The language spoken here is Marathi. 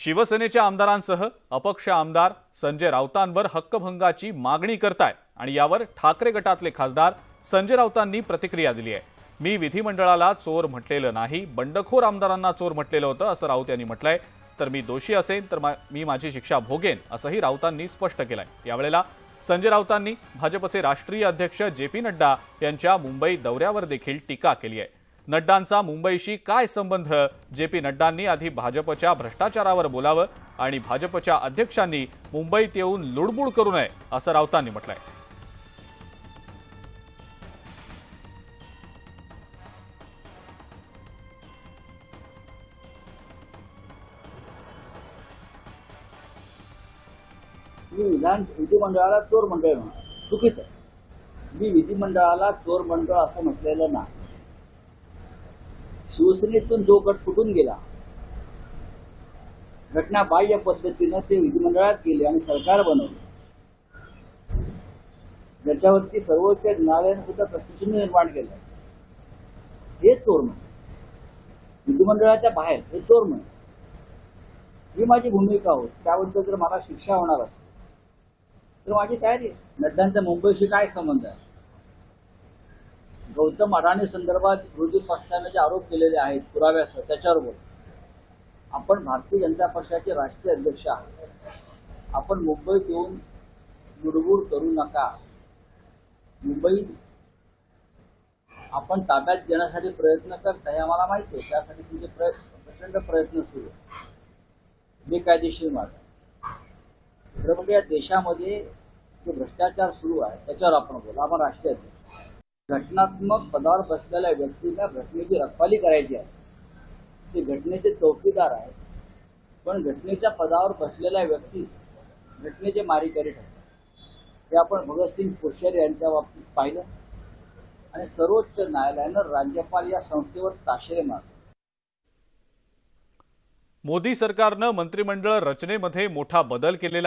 शिवसेनेच्या आमदारांसह अपक्ष आमदार संजय राऊतांवर हक्कभंगाची मागणी करताय आणि यावर ठाकरे गटातले खासदार संजय राऊतांनी प्रतिक्रिया दिली आहे। मी विधिमंडळाला चोर म्हटलेलं नाही, बंडखोर आमदारांना चोर म्हटलेलं होतं असं राऊत यांनी म्हटलंय। तर मी दोषी असेन तर मी माझी शिक्षा भोगेन असंही राऊतांनी स्पष्ट केलंय। यावेळेला संजय राऊतांनी भाजपचे राष्ट्रीय अध्यक्ष जे.पी. नड्डा यांच्या मुंबई दौऱ्यावर देखील टीका केली आहे। नड्डांचा मुंबईशी काय संबंध? जे.पी. नड्डांनी आधी भाजपच्या भ्रष्टाचारावर बोलावं आणि भाजपच्या अध्यक्षांनी मुंबईत येऊन लुडबुड करू नये असं राऊतांनी म्हटलंय। मी विधिमंडळाला चोर मंडळ चुकीचं आहे। मी विधिमंडळाला चोर मंडळ असं म्हटलेलं नाही। शिवसेनेतून जो गट फुटून गेला, घटना बाह्य पद्धतीनं ते विधिमंडळात गेले आणि सरकार बनवलं, ज्याच्यावरती सर्वोच्च न्यायालयाने सुद्धा प्रश्नचिन्ह निर्माण केलं, हे चोर म्हणे। विधिमंडळाच्या बाहेर हे चोर म्हणे। ही माझी भूमिका होती। त्याबद्दल जर मला शिक्षा होणार असेल तर माझी तयारी आहे। नड्डांचा मुंबईशी काय संबंध आहे? गौतम अडाणी संदर्भात विरोधी पक्षाने जे आरोप केलेले आहेत पुराव्यासह, त्याच्यावर बोल। आपण भारतीय जनता पक्षाचे राष्ट्रीय अध्यक्ष आहात। आपण मुंबईत येऊन लुडबुड करू नका। मुंबई आपण ताब्यात घेण्यासाठी प्रयत्न करताय हे आम्हाला माहिती आहे। त्यासाठी तुमचे प्रचंड प्रयत्न सुरू आहेत, बेकायदेशीर मार्ग। खरं म्हणजे या देशामध्ये जो भ्रष्टाचार सुरू आहे त्याच्यावर आपण बोला। आपण राष्ट्रीय अध्यक्ष, घटनात्मक पदावर बसलेल्या व्यक्तीला घटनेची रखवाली करायची असते, ते घटनेचे चौकीदार आहेत, पण घटनेच्या पदावर बसलेल्या व्यक्तीच घटनेचे मारेकरी ठरतात। हे आपण भगतसिंग कोश्यारी यांच्या बाबतीत पाहिलं आणि सर्वोच्च न्यायालयानं राज्यपाल या संस्थेवर ताशेरे मारले। मोदी सरकारनं मंत्रिमंडळ रचनेमध्ये मोठा बदल केलेला